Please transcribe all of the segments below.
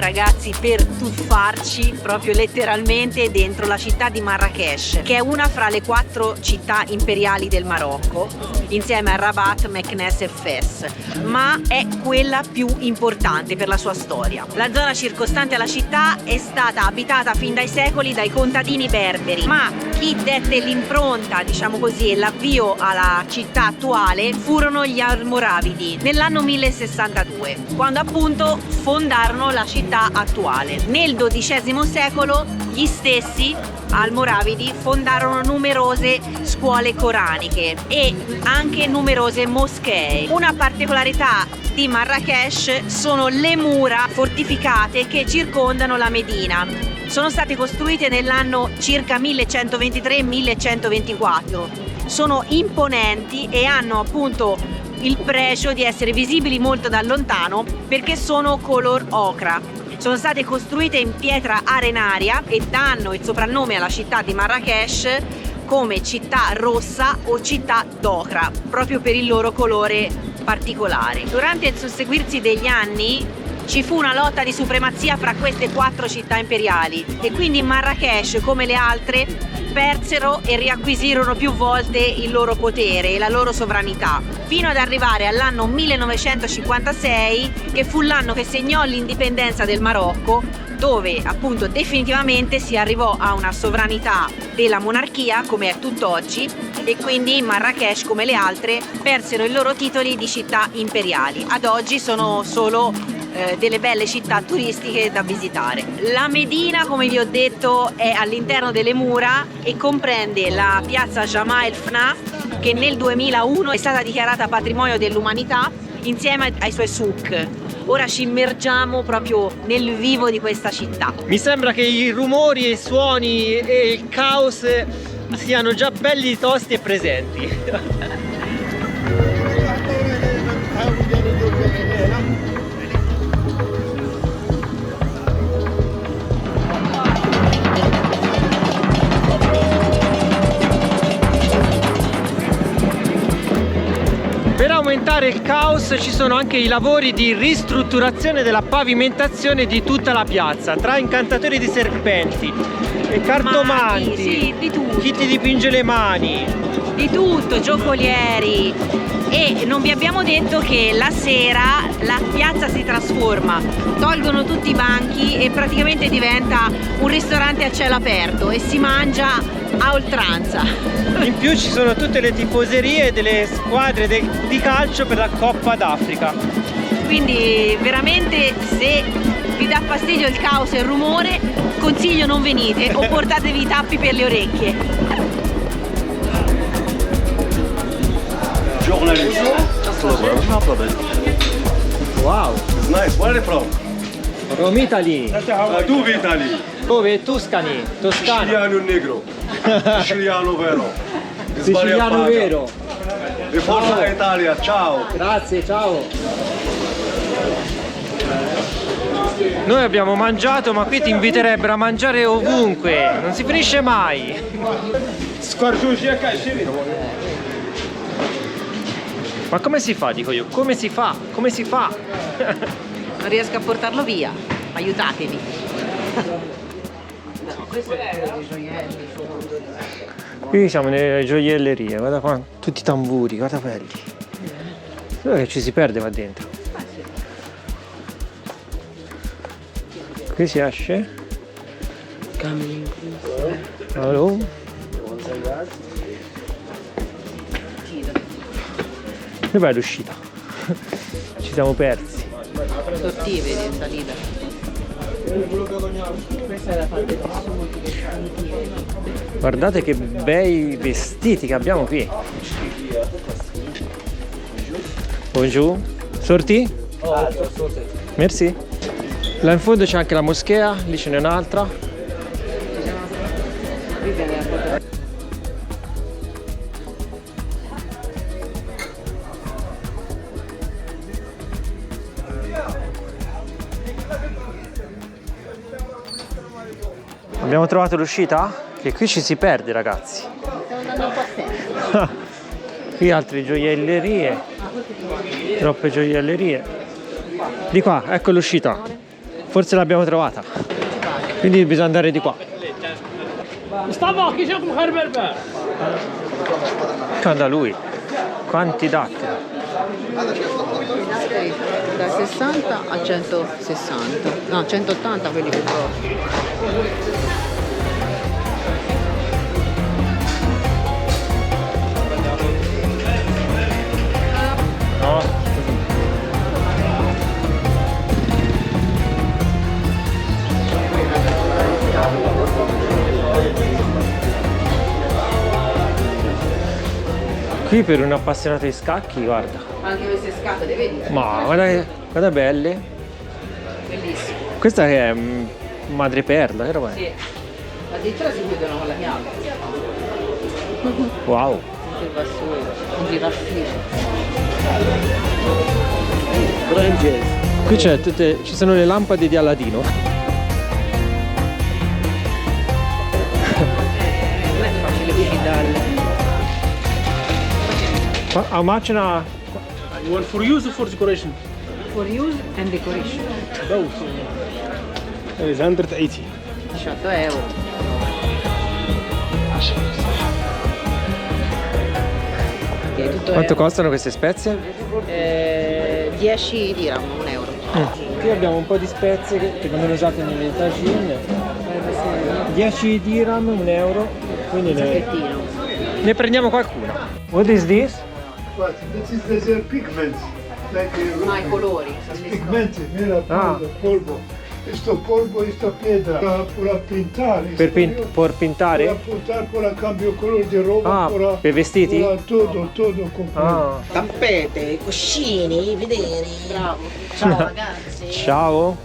ragazzi per tuffarci proprio letteralmente dentro la città di Marrakech, che è una fra le 4 città imperiali del Marocco, insieme a Rabat, Meknès e Fes, ma è quella più importante per la sua storia. La zona circostante alla città è stata abitata fin dai secoli dai contadini berberi, ma chi dette l'impronta, diciamo così, e l'avvio alla città attuale furono gli Almoravidi nell'anno 1062, quando appunto fondarono la città attuale. Nel XII secolo gli stessi Almoravidi fondarono numerose scuole coraniche e anche numerose moschee. Una particolarità di Marrakech sono le mura fortificate che circondano la Medina. Sono state costruite nell'anno circa 1123-1124. Sono imponenti e hanno appunto il pregio di essere visibili molto da lontano perché sono color ocra. Sono state costruite in pietra arenaria e danno il soprannome alla città di Marrakech come città rossa o città d'ocra, proprio per il loro colore particolare. Durante il susseguirsi degli anni ci fu una lotta di supremazia fra queste 4 città imperiali e quindi Marrakech, come le altre, persero e riacquisirono più volte il loro potere e la loro sovranità, fino ad arrivare all'anno 1956, che fu l'anno che segnò l'indipendenza del Marocco, dove appunto definitivamente si arrivò a una sovranità della monarchia come è tutt'oggi, e quindi Marrakech, come le altre, persero i loro titoli di città imperiali. Ad oggi sono solo delle belle città turistiche da visitare. La Medina, come vi ho detto, è all'interno delle mura e comprende la piazza Jemaa el-Fna, che nel 2001 è stata dichiarata patrimonio dell'umanità insieme ai suoi souk. Ora ci immergiamo proprio nel vivo di questa città. Mi sembra che i rumori, i suoni e il caos siano già belli tosti e presenti. Per aumentare il caos ci sono anche i lavori di ristrutturazione della pavimentazione di tutta la piazza, tra incantatori di serpenti e cartomanti, sì, di tutto. chi ti dipinge le mani, di tutto, giocolieri. E non vi abbiamo detto che la sera la piazza si trasforma, tolgono tutti i banchi e praticamente diventa un ristorante a cielo aperto e si mangia a oltranza. In più ci sono tutte le tifoserie delle squadre di calcio per la Coppa d'Africa. Quindi veramente, se vi dà fastidio il caos e il rumore, consiglio non venite o portatevi i tappi per le orecchie. Wow, It's nice. Where are you from? From Italy. Tu Italy. Dove? Tuscany, Toscana. Siciliano negro. Siciliano vero. Siciliano vero. E forza Italia, ciao. Grazie, ciao. Noi abbiamo mangiato, ma qui ti inviterebbero a mangiare ovunque, non si finisce mai. Ma come si fa, dico io? Come si fa? Come si fa? Non riesco a portarlo via, aiutatemi. Qui siamo nelle gioiellerie, guarda qua, tutti i tamburi, guarda belli. Dove che ci si perde qua dentro? Qui si esce. Allora. E vai l'uscita. Ci siamo persi. Tortive in salita. Questa è la parte Guardate che bei vestiti che abbiamo qui. Bonjour. Sorti? Merci. Là in fondo c'è anche la moschea, lì ce n'è un'altra. Abbiamo trovato l'uscita? Che qui ci si perde, ragazzi. Stiamo andando un po' a tempo. Qui altre gioiellerie. Troppe gioiellerie. Di qua, ecco l'uscita. Forse l'abbiamo trovata. Quindi bisogna andare di qua. Guarda lui. Quanti datteri. Da 60 a 160, no 180 quelli più grossi. No. Qui per un appassionato di scacchi, guarda. Anche queste scatole, vedi? Ma guarda, guarda belle. Bellissimo. Questa che è madreperla, che roba è? Sì. Addirittura si chiudono con la chiave. Wow. Anche il vassoio, un giraffino. Qui ci sono le lampade di Aladino. Non è facile uscire How much now? You want for use or for decoration? for use and decoration. Both. That is 180. 18 euro. È tutto Quanto euro. costano queste spezie? 10 dirham, 1 euro. Qui abbiamo un po' di spezie che vengono usate nelle tagine. 10 dirham, 1 euro. Quindi Sacchettino. ne prendiamo qualcuna. What is this? What? This is the pigments, like Ah, i colori. pigmenti, mira polvo. Esto polvo, esta piedra, para pintar. Per Para pintare? pintar, para cambio color de roba, Ah, para, per vestiti? para todo completo. Ah. Tappete, cuscini, vederi. Bravo. Ciao ragazzi. Ciao.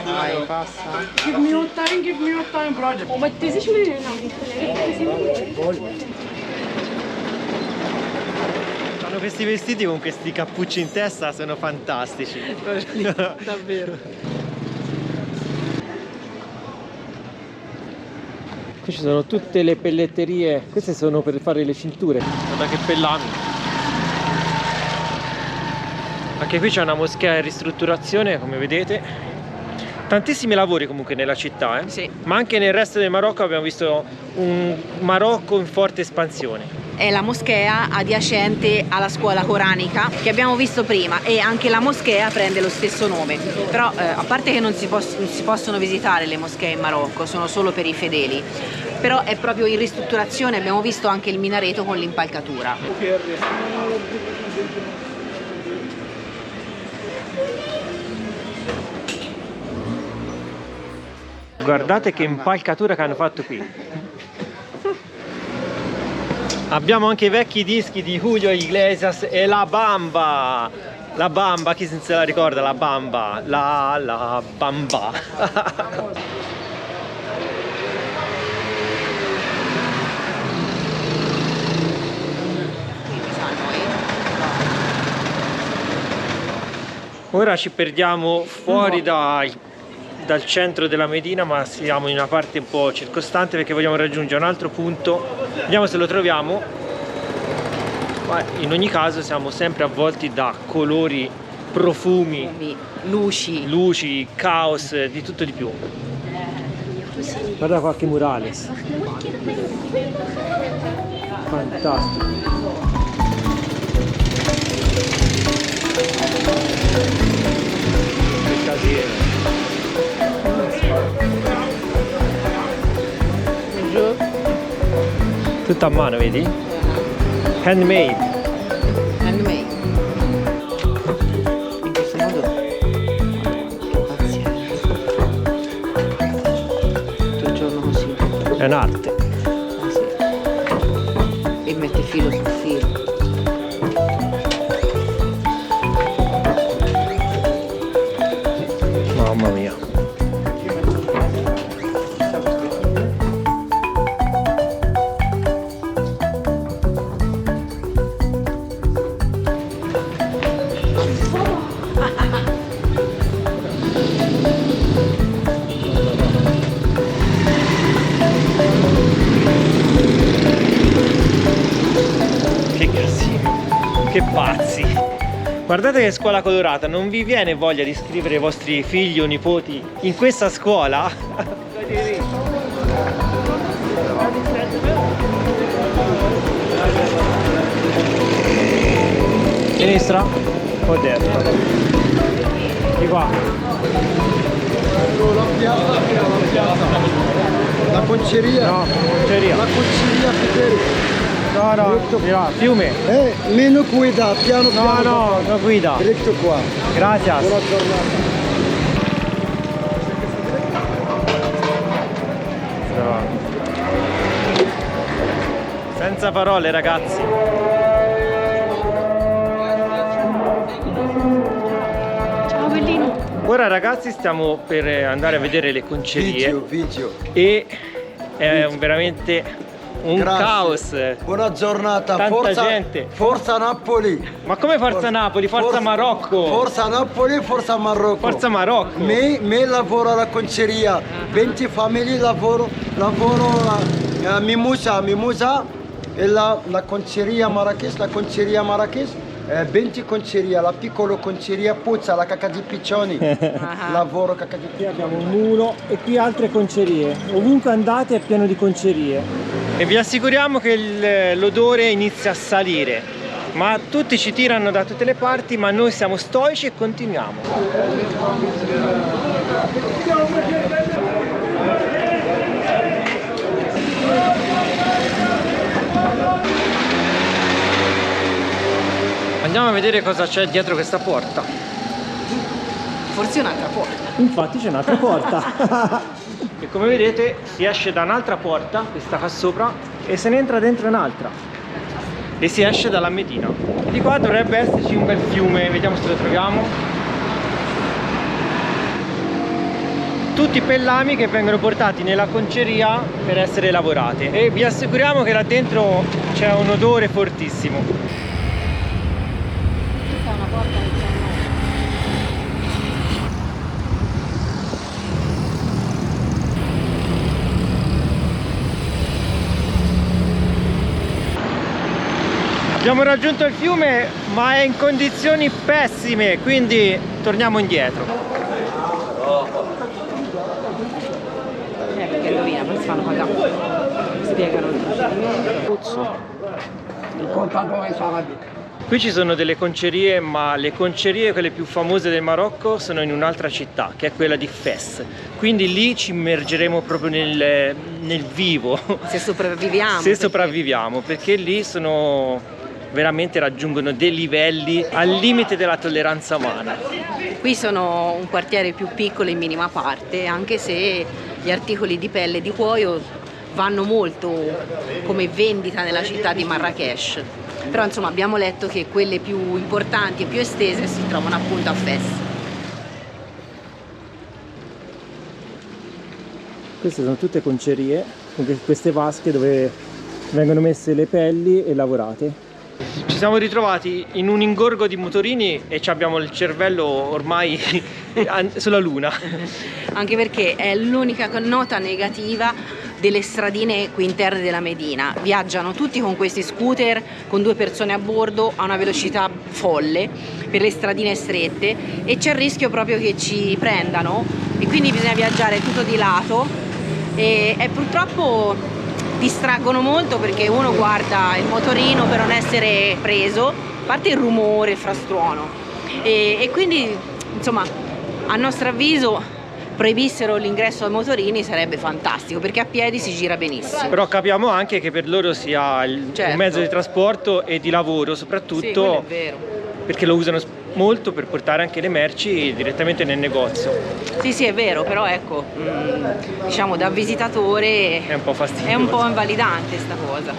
Vai, passa. Give me your time project. Fanno questi vestiti con questi cappucci in testa, sono fantastici. Davvero. Qui ci sono tutte le pelletterie, queste sono per fare le cinture. Guarda che pellami. Anche qui c'è una moschea in ristrutturazione, come vedete. Tantissimi lavori comunque nella città, Sì. Ma anche nel resto del Marocco abbiamo visto un Marocco in forte espansione. È la moschea adiacente alla scuola coranica che abbiamo visto prima, e anche la moschea prende lo stesso nome. Però a parte che non si possono visitare le moschee in Marocco, sono solo per i fedeli, però è proprio in ristrutturazione. Abbiamo visto anche il minareto con l'impalcatura. Guardate che impalcatura che hanno fatto qui. Abbiamo anche i vecchi dischi di Julio Iglesias e La Bamba. La Bamba, chi se la ricorda? La Bamba. La Bamba. Ora ci perdiamo fuori dal centro della Medina, ma siamo in una parte un po' circostante perché vogliamo raggiungere un altro punto. Vediamo se lo troviamo. Ma in ogni caso siamo sempre avvolti da colori, profumi, Luci. caos, di tutto di più. Guarda qualche murales. Fantastico. Che casino. Tutto a mano, vedi? Handmade. Handmade. In questo modo pazienza. Tutto il giorno così. È un'arte. Sì. E mette filo su filo. Mamma mia. Che casino. Che pazzi. Guardate che scuola colorata, non vi viene voglia di iscrivere i vostri figli o nipoti in questa scuola? Sinistra o destra? Di qua. La conceria. No, conceria. La conceria Federico. No, no, di là, fiume. Meno guida, piano No, no, no guida. Diretto qua. Grazie. Buona giornata. Senza parole, ragazzi. Ciao bellino. Ora ragazzi stiamo per andare a vedere le concerie Video. e è veramente un Grazie. caos. Buona giornata. Tanta Forza, gente. Forza Napoli. Ma come Forza Napoli? Forza Marocco. Forza Napoli, Forza Marocco. Forza Marocco. Me lavoro alla conceria. 20 famiglie lavoro la Mimosa e la conceria Marrakesh. 20 conceria, la piccola conceria Puzza, la cacca di piccioni. Lavoro cacca di Qui piccioni. abbiamo un mulo e qui altre concerie. Ovunque andate è pieno di concerie. E vi assicuriamo che l'odore inizia a salire. Ma tutti ci tirano da tutte le parti, ma noi siamo stoici e continuiamo. Andiamo a vedere cosa c'è dietro questa porta. Forse un'altra porta. Infatti c'è un'altra porta. E come vedete si esce da un'altra porta, questa qua sopra, e se ne entra dentro un'altra. E si esce dalla Medina. Di qua dovrebbe esserci un bel fiume, vediamo se lo troviamo. Tutti pellami che vengono portati nella conceria per essere lavorate. E vi assicuriamo che là dentro c'è un odore fortissimo. Abbiamo raggiunto il fiume ma è in condizioni pessime, quindi torniamo indietro. Perché indovina, poi si fanno pagare. Spiegano il procedimento. Qui ci sono delle concerie, ma le concerie quelle più famose del Marocco sono in un'altra città, che è quella di Fes. Quindi lì ci immergeremo proprio nel vivo. Se sopravviviamo. Se sopravviviamo, perché lì veramente raggiungono dei livelli al limite della tolleranza umana. Qui sono un quartiere più piccolo in minima parte, anche se gli articoli di pelle e di cuoio vanno molto come vendita nella città di Marrakesh. Però insomma abbiamo letto che quelle più importanti e più estese si trovano appunto a Fes. Queste sono tutte concerie, con queste vasche dove vengono messe le pelli e lavorate. Ci siamo ritrovati in un ingorgo di motorini e abbiamo il cervello ormai sulla luna. Anche perché è l'unica nota negativa delle stradine qui interne della Medina. Viaggiano tutti con questi scooter con 2 persone a bordo a una velocità folle per le stradine strette e c'è il rischio proprio che ci prendano e quindi bisogna viaggiare tutto di lato e purtroppo distraggono molto perché uno guarda il motorino per non essere preso, a parte il rumore, il frastuono e quindi insomma a nostro avviso proibissero l'ingresso ai motorini sarebbe fantastico perché a piedi si gira benissimo. Però capiamo anche che per loro sia un mezzo di trasporto e di lavoro soprattutto, sì, quello è vero. Perché lo usano molto per portare anche le merci direttamente nel negozio. Sì, è vero, però ecco, diciamo da visitatore è un po' fastidioso. È un po' invalidante sta cosa.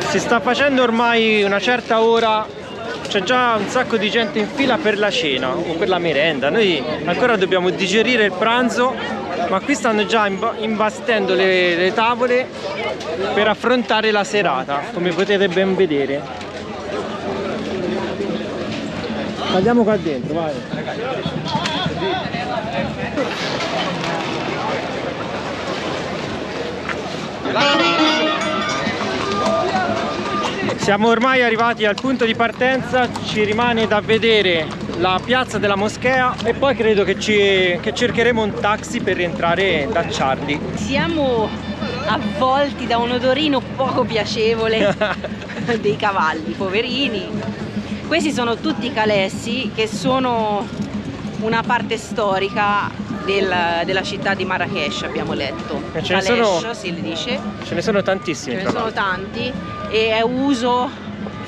Si sta facendo ormai una certa ora, c'è già un sacco di gente in fila per la cena o per la merenda. Noi ancora dobbiamo digerire il pranzo Ma qui stanno già imbastendo le tavole per affrontare la serata, come potete ben vedere. Andiamo qua dentro, vai. Siamo ormai arrivati al punto di partenza, ci rimane da vedere la piazza della moschea e poi credo che cercheremo un taxi per rientrare da Charlie. Siamo avvolti da un odorino poco piacevole dei cavalli, poverini. Questi sono tutti calessi che sono una parte storica della città di Marrakesh, abbiamo letto. Ce ne Kalesh si dice. Ce ne sono tantissimi. Ce ne sono tanti e è uso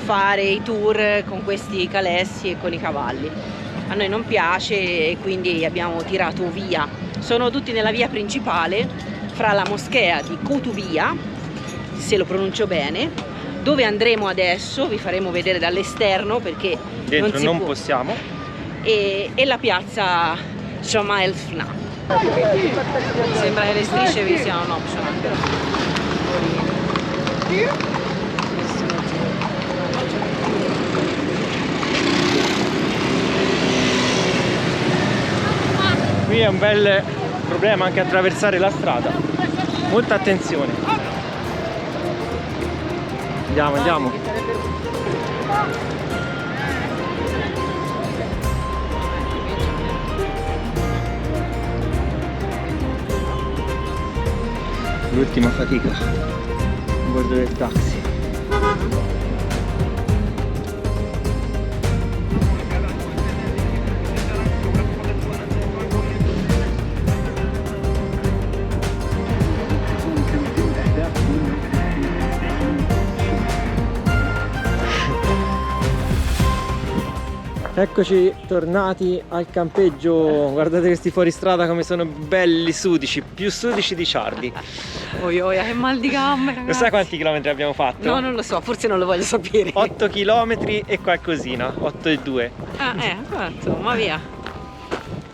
fare i tour con questi calessi e con i cavalli. A noi non piace e quindi abbiamo tirato via. Sono tutti nella via principale fra la moschea di Kutubia, se lo pronuncio bene, dove andremo adesso, vi faremo vedere dall'esterno perché dentro non può. possiamo. E la piazza Shama El Fna. Sembra che le strisce vi siano un optional. Qui è un bel problema anche attraversare la strada. Molta attenzione. Andiamo, andiamo. L'ultima fatica a bordo del taxi. Eccoci tornati al campeggio. Guardate questi fuoristrada come sono belli sudici, più sudici di Charlie. Oia, che mal di gambe, ragazzi. Lo sai quanti chilometri abbiamo fatto? No, non lo so, forse non lo voglio sapere. 8 chilometri e qualcosina, 8,2. Insomma, via.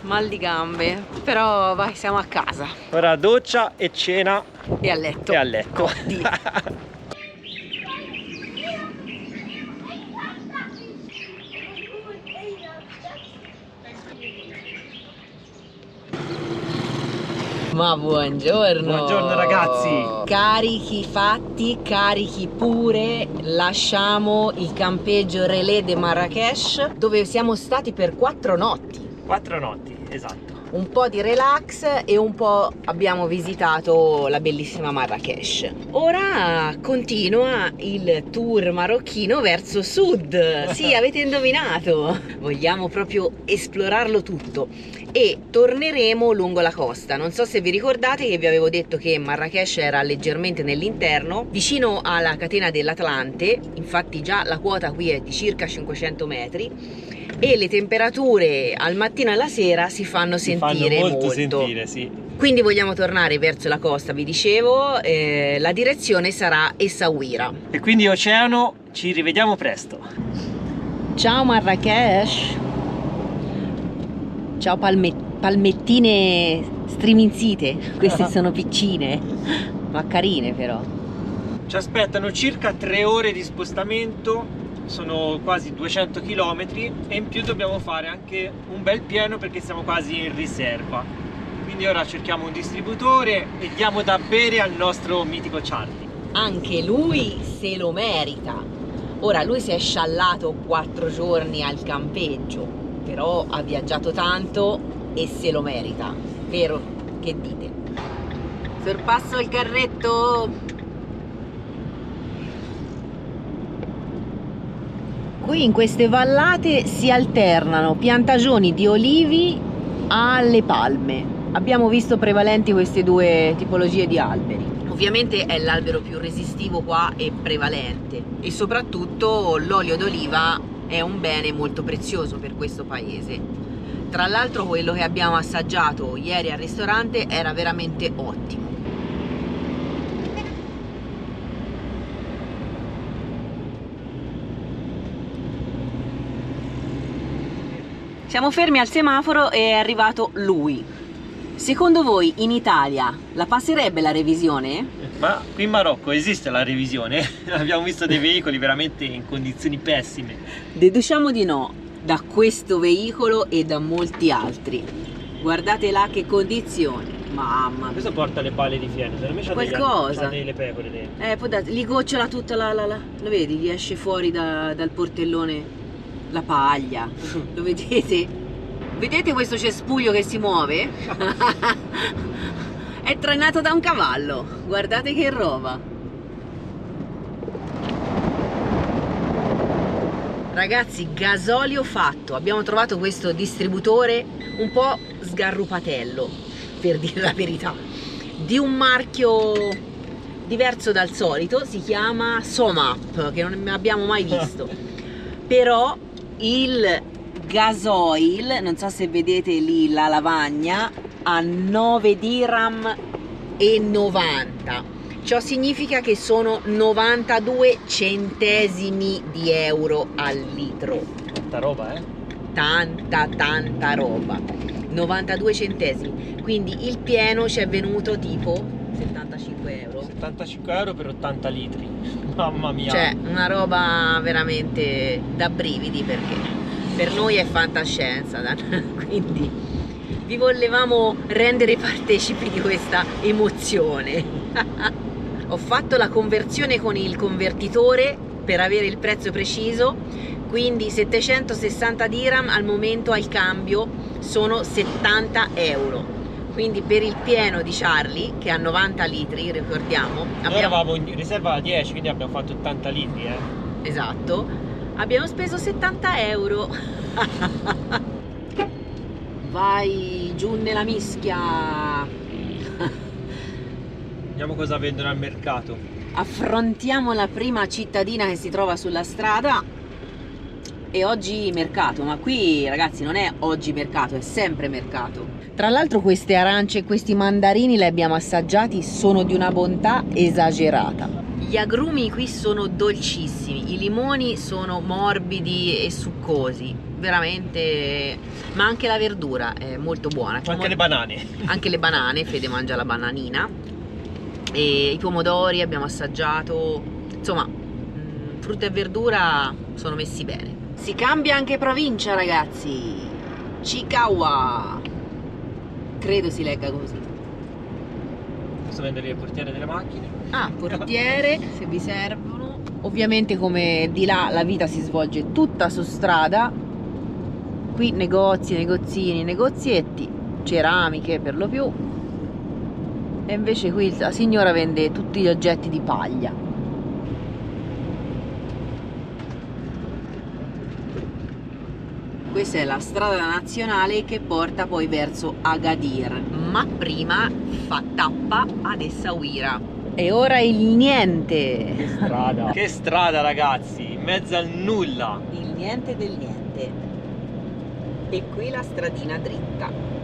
Mal di gambe, però vai, siamo a casa. Ora doccia e cena E a letto. e a letto. Ma buongiorno! Buongiorno ragazzi! Carichi fatti, carichi pure, lasciamo il campeggio Relais de Marrakesh dove siamo stati per 4 notti. 4 notti, esatto. Un po' di relax e un po' abbiamo visitato la bellissima Marrakesh. Ora continua il tour marocchino verso sud. Sì, avete indovinato. Vogliamo proprio esplorarlo tutto e torneremo lungo la costa. Non so se vi ricordate che vi avevo detto che Marrakesh era leggermente nell'interno, vicino alla catena dell'Atlante. Infatti già la quota qui è di circa 500 metri. E le temperature al mattino e alla sera si fanno sentire molto. Sentire, sì. Quindi vogliamo tornare verso la costa, vi dicevo, la direzione sarà Essaouira. E quindi oceano, ci rivediamo presto. Ciao Marrakesh. Ciao palmettine striminzite, queste sono piccine, ma carine però. Ci aspettano circa 3 ore di spostamento. Sono quasi 200 km e in più dobbiamo fare anche un bel pieno perché siamo quasi in riserva. Quindi ora cerchiamo un distributore e diamo da bere al nostro mitico Charlie. Anche lui se lo merita. Ora lui si è sciallato 4 giorni al campeggio, però ha viaggiato tanto e se lo merita, vero? Che dite? Sorpasso il carretto. Qui in queste vallate si alternano piantagioni di olivi alle palme. Abbiamo visto prevalenti queste due tipologie di alberi. Ovviamente è l'albero più resistivo qua e prevalente e soprattutto l'olio d'oliva è un bene molto prezioso per questo paese. Tra l'altro quello che abbiamo assaggiato ieri al ristorante era veramente ottimo. Siamo fermi al semaforo e è arrivato lui. Secondo voi in Italia la passerebbe la revisione? Ma qui in Marocco esiste la revisione? Abbiamo visto dei veicoli veramente in condizioni pessime. Deduciamo di no, da questo veicolo e da molti altri. Guardate là che condizioni, mamma mia. Questo porta le palle di fieno, secondo me c'ha Qualcosa. c'ha delle pecore dentro. Può darsi, gli gocciola tutta lo vedi, gli esce fuori dal portellone la paglia, lo vedete? Vedete questo cespuglio che si muove? È trainato da un cavallo, guardate che roba! Ragazzi, gasolio fatto, abbiamo trovato questo distributore un po' sgarrupatello, per dire la verità, di un marchio diverso dal solito, si chiama Somap, che non abbiamo mai visto, però il gasoil, non so se vedete lì la lavagna, a 9 dirham e 90. Ciò significa che sono 92 centesimi di euro al litro. Tanta roba, eh? Tanta roba. 92 centesimi. Quindi il pieno ci è venuto tipo 75 euro. 75 euro per 80 litri. Mamma mia. Cioè, una roba veramente da brividi, perché per noi è fantascienza. Quindi vi volevamo rendere partecipi di questa emozione. Ho fatto la conversione con il convertitore per avere il prezzo preciso, quindi 760 dirham al momento al cambio sono 70 euro. Quindi per il pieno di Charlie, che ha 90 litri, ricordiamo, Noi eravamo in riserva a 10, quindi abbiamo fatto 80 litri, Esatto, abbiamo speso 70 euro. Vai giù nella mischia. Vediamo cosa vendono al mercato. Affrontiamo la prima cittadina che si trova sulla strada e oggi mercato, ma qui ragazzi non è oggi mercato, è sempre mercato. Tra l'altro queste arance e questi mandarini li abbiamo assaggiati, sono di una bontà esagerata. Gli agrumi qui sono dolcissimi, i limoni sono morbidi e succosi, veramente, ma anche la verdura è molto buona. Anche le banane. Anche le banane, Fede mangia la bananina. E i pomodori abbiamo assaggiato, insomma, frutta e verdura sono messi bene. Si cambia anche provincia, ragazzi. Chikawa, credo si legga così. Posso vendere il portiere delle macchine? Ah, portiere, se vi servono. Ovviamente come di là la vita si svolge tutta su strada. Qui negozi, negozini, negozietti, ceramiche per lo più. E invece qui la signora vende tutti gli oggetti di paglia. Questa è la strada nazionale che porta poi verso Agadir, ma prima fa tappa ad Essaouira. E ora il niente. Che strada. Che strada, ragazzi, in mezzo al nulla. Il niente del niente. E qui la stradina dritta.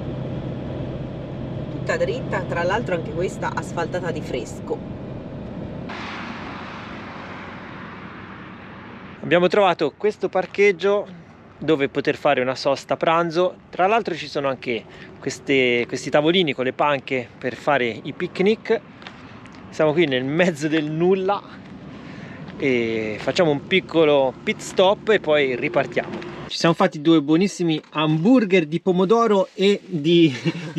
Tutta dritta, tra l'altro anche questa asfaltata di fresco. Abbiamo trovato questo parcheggio dove poter fare una sosta pranzo. Tra l'altro ci sono anche questi tavolini con le panche per fare i picnic. Siamo qui nel mezzo del nulla e facciamo un piccolo pit stop e poi ripartiamo. Ci siamo fatti due buonissimi hamburger di pomodoro e di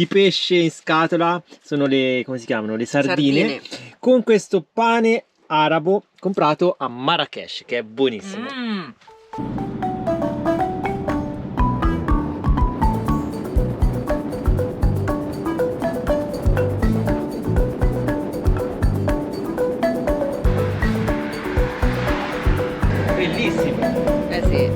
pesce in scatola, sono le, come si chiamano? Le sardine. Con questo pane arabo comprato a Marrakesh, che è buonissimo. Bellissimo. Sì.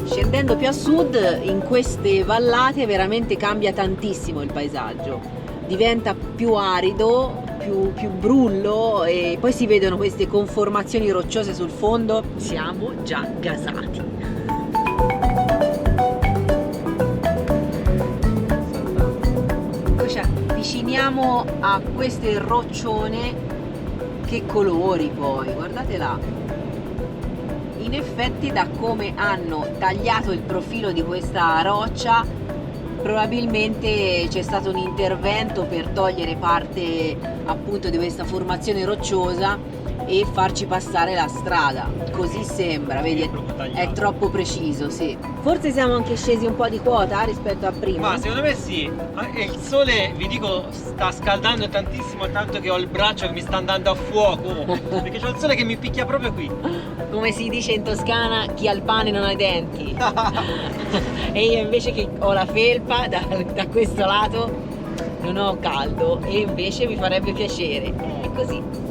Scendendo più a sud, in queste vallate veramente cambia tantissimo il paesaggio, diventa più arido, più brullo e poi si vedono queste conformazioni rocciose sul fondo. Siamo già gasati. Ci avviciniamo Siamo a queste roccione, che colori poi, guardate là. In effetti, da come hanno tagliato il profilo di questa roccia, probabilmente c'è stato un intervento per togliere parte appunto di questa formazione rocciosa e farci passare la strada. Così sembra, vedi, è troppo preciso, sì. Forse siamo anche scesi un po' di quota rispetto a prima. Ma secondo me sì, e il sole, vi dico, sta scaldando tantissimo, tanto che ho il braccio che mi sta andando a fuoco, perché c'ho il sole che mi picchia proprio qui. Come si dice in Toscana, chi ha il pane non ha i denti. E io invece che ho la felpa da questo lato non ho caldo, e invece mi farebbe piacere. È così.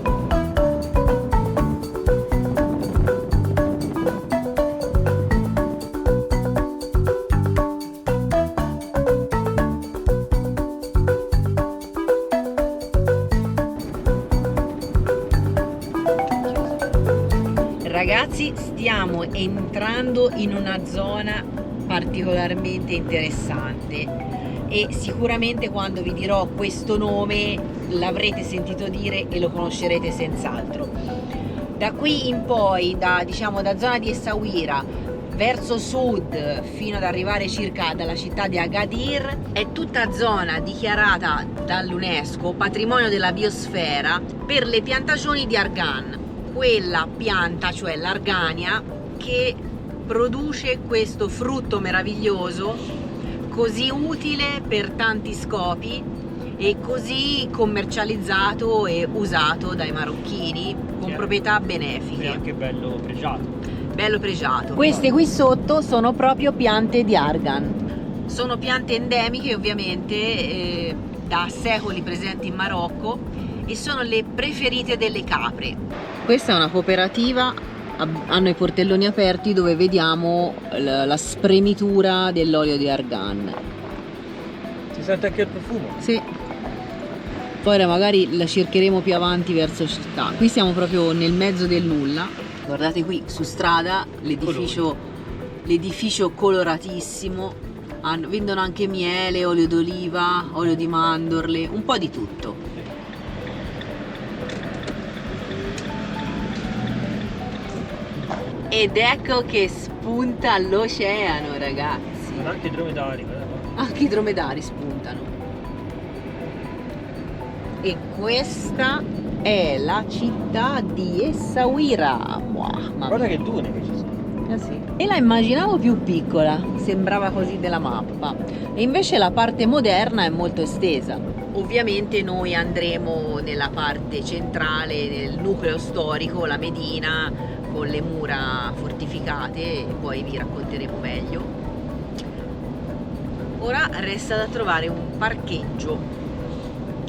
Ragazzi, stiamo entrando in una zona particolarmente interessante e sicuramente quando vi dirò questo nome l'avrete sentito dire e lo conoscerete senz'altro. Da qui in poi, da zona di Essaouira verso sud fino ad arrivare circa dalla città di Agadir, è tutta zona dichiarata dall'UNESCO patrimonio della biosfera per le piantagioni di argan, quella pianta, cioè l'argania, che produce questo frutto meraviglioso, così utile per tanti scopi e così commercializzato e usato dai marocchini con proprietà benefiche. E anche bello pregiato. Bello pregiato. Queste qui sotto sono proprio piante di argan. Sono piante endemiche ovviamente, da secoli presenti in Marocco, e sono le preferite delle capre. Questa è una cooperativa, hanno i portelloni aperti dove vediamo la spremitura dell'olio di argan. Si sente anche il profumo? Sì. Poi magari la cercheremo più avanti verso città. Qui siamo proprio nel mezzo del nulla. Guardate qui su strada l'edificio coloratissimo. Vendono anche miele, olio d'oliva, olio di mandorle, un po' di tutto. Ed ecco che spunta l'oceano, ragazzi. Ma anche i dromedari. Anche i dromedari spuntano. E questa è la città di Essaouira. Guarda che dune che ci sono. Sì. E la immaginavo più piccola, sembrava così della mappa. E invece la parte moderna è molto estesa. Ovviamente noi andremo nella parte centrale, nel nucleo storico, la Medina, con le mura fortificate, e poi vi racconteremo meglio. Ora resta da trovare un parcheggio,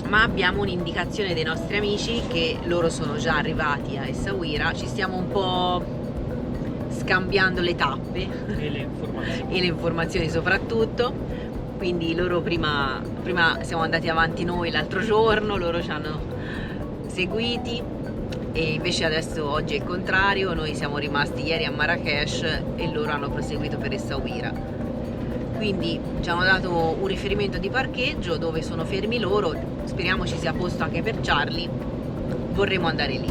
ma abbiamo un'indicazione dei nostri amici che loro sono già arrivati a Essaouira. Ci stiamo un po' scambiando le tappe e le informazioni soprattutto, quindi loro prima siamo andati avanti noi l'altro giorno, loro ci hanno seguiti, e invece adesso oggi è il contrario, noi siamo rimasti ieri a Marrakech e loro hanno proseguito per Essaouira. Quindi ci hanno dato un riferimento di parcheggio dove sono fermi loro, speriamo ci sia posto anche per Charlie, vorremmo andare lì.